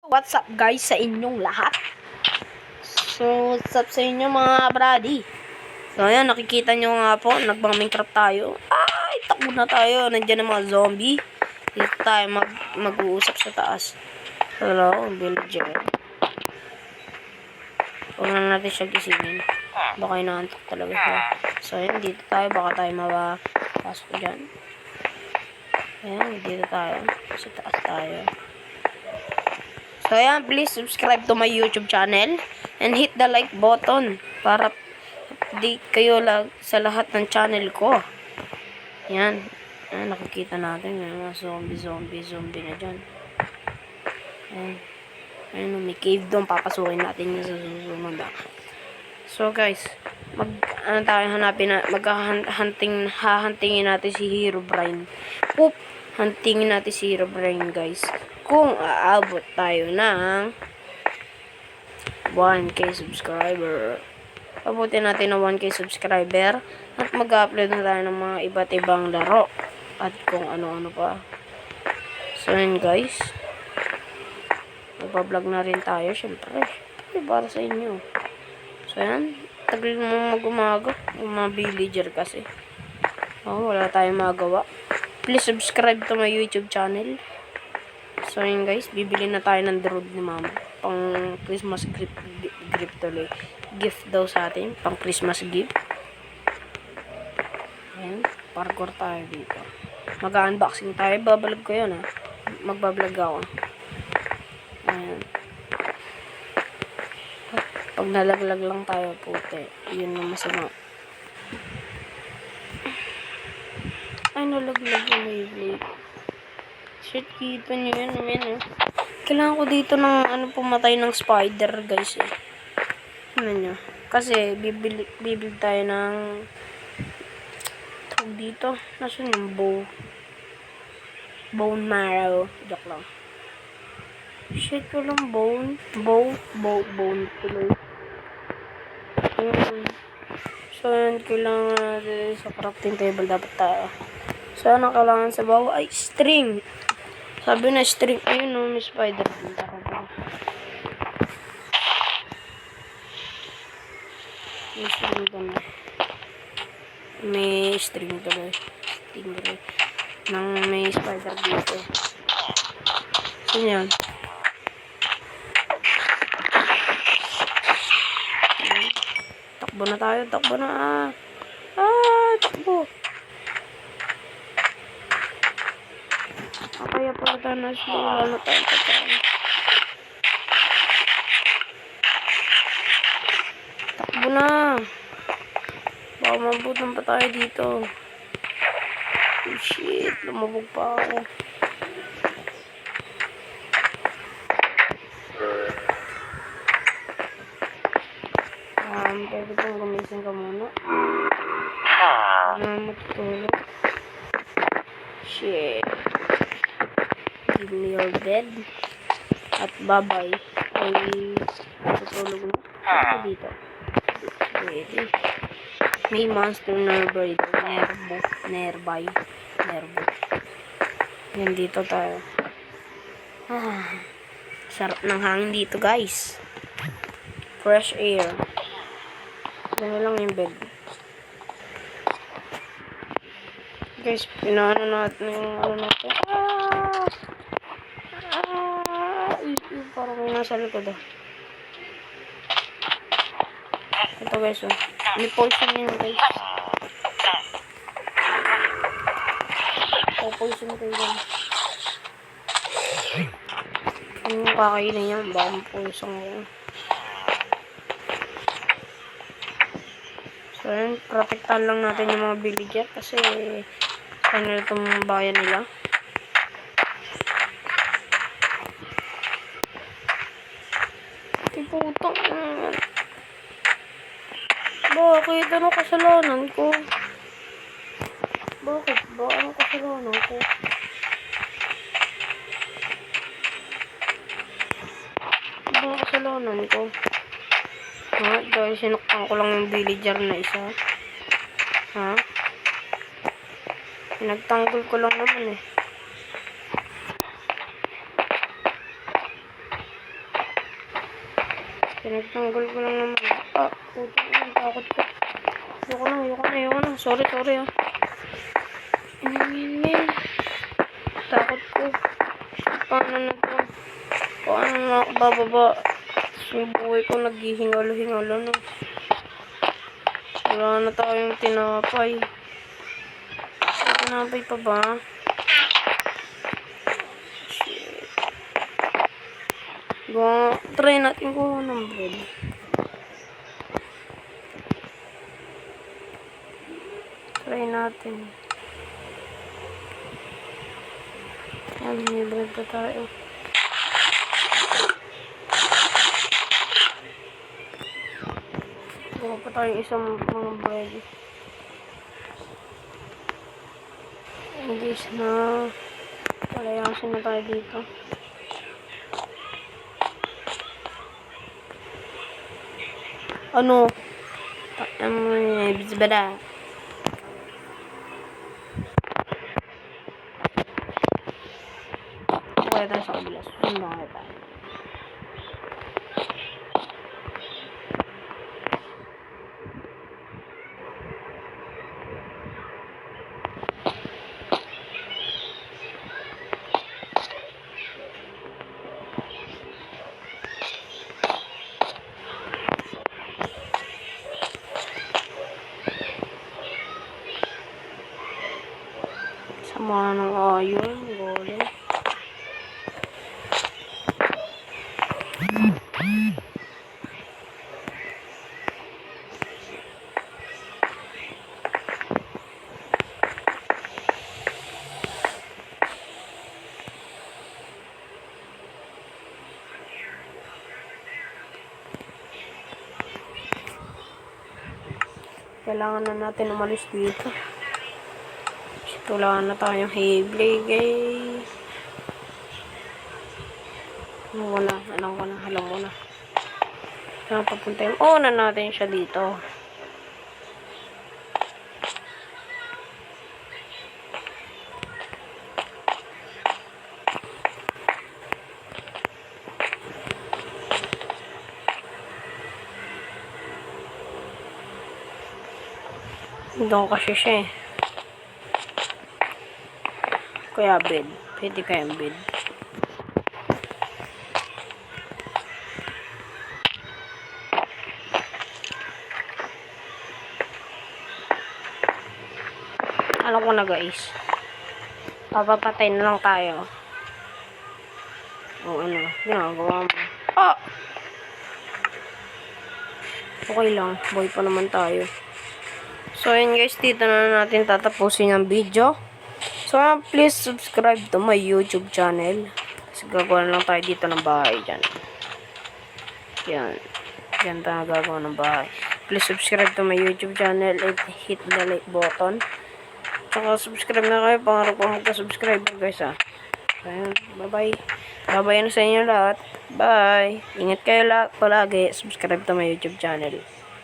What's up guys sa inyong lahat? So, what's up sa inyo mga brady? So, ayan, nakikita nyo nga po, nagbang-Minecraft tayo. Ay, takbo na tayo. Nandiyan ang mga zombie. Dito tayo mag-uusap sa taas. Hello, villager. Huwag na natin siya gisingin. Baka inaantok talaga siya. So, ayan, dito tayo. Baka tayo mapasok dyan. Ayan, dito tayo. Sa taas tayo. So, ayan, please subscribe to my YouTube channel and hit the like button para update kayo sa lahat ng channel ko. Ayan. Ayan, nakikita natin yung mga zombie na dyan. Ayan. Ayan, may cave doon. Papasukin natin yung sa susunod. So, guys, hahantingin natin si Herobrine. Poop! Huntingin natin si Herobrine, guys. Kung aabot tayo ng 1K subscriber. Abutin natin ng 1K subscriber at mag-upload na tayo ng mga iba't ibang laro at kung ano-ano pa. So yun guys, magpa-vlog na rin tayo syempre para sa inyo. So yan, tagal mo mag-umaga yung mga villager kasi wala tayong magawa. Please subscribe to my YouTube channel. So yun guys, bibili na tayo ng drone ni mama. Pang Christmas gift daw sa atin. Pang Christmas gift. Ayan, parkour tayo dito. Mag-unboxing tayo. Babalag ko yun ha. Magbablog ako. Ayan. Pag nalaglag lang tayo puti. Yun yung masama. Ay, nalaglag yung Beyblade. Shit, kita nyo yun. Ayan, kailangan ko dito ng pumatay ng spider, guys, eh. Ano nyo? Kasi, bibili tayo ng tawag dito. Nasaan yung bow? Bone marrow. Joke lang. Shit, walang bone. Bone tuloy. So, yun, kailangan natin sa crafting table dapat tayo. So, ano kailangan sa bawah? Ay, string. Sabi na string. Ayun o, may spider. May string doon. May string tuloy. Stingray. Nang may spider dito. So, yan. Takbo na tayo. Takbo na. Takbo. Kaya pala tayo na slow. Wala na tayo pagkain. Takbo na. Baka mabutan pa tayo dito. Oh shit. Lumabog pa ako. Pwede pong gumising ka muna. Matutulog. Shit. Give me your bed. At bye-bye. Ay, matutulog na. Ano dito? Pwede. May monster nearby. Nervo. Yan dito tayo. Sarap ng hangin dito, guys. Fresh air. Yan lang yung bed. Guys, pinaano natin yung ano natin. Parang may nasa likod ah. Ito guys oh. May poison yun guys. Poison kayo dyan. Ano yung kakainin yan? Baka mapoison ko. So yun, protektahan lang natin yung mga villager kasi ano itong bayan nila. Putang bakit? Ano kasalanan ko? Bakit ba? Ano kasalanan ko? Ano kasalanan ko? Dahil sinaktan ko lang yung villager na isa. Nagtanggol ko lang naman eh. Pinagtanggol ko lang naman. Ah, puto na, takot ko. Ayoko na. Sorry, ah. Yan. Takot ko. Paano na to? Paano na ako bababa? Yung buhay ko naghihingalo-hingalo na. Wala na tayong tinapay. May tinapay pa ba? Shit. Try natin kung ng bread. Try natin. Yan, may bread pa tayo. Gawa pa tayo isang mga bread. Guys na palayasin na tayo dito. Ano? Bisbada. Okay tayo sa kabila. Sunod tayo. Sama ng ayon, golem. Kailangan na natin umalis dito. Wala na tayong Beyblade, guys. Alam ko na. Saan papunta yun? Na natin siya dito. Doon kasi siya eh. Kaya bed. Pwede kayang bed. Alam ko na guys. Papapatay na lang tayo. O ano. Ginagawa mo. Ah! Okay lang. Boy pa naman tayo. So yun guys. Dito na natin tatapusin ang video. So, please subscribe to my YouTube channel. Kasi gagawa lang tayo dito ng bahay dyan. Yan. Yan tayo gagawa ng bahay. Please subscribe to my YouTube channel and hit the like button. Saka subscribe na kayo. Pangarap ko magka-subscriber guys ha. Ayan. Bye-bye. Bye-bye na sa inyo lahat. Bye. Ingat kayo lahat palagi. Subscribe to my YouTube channel.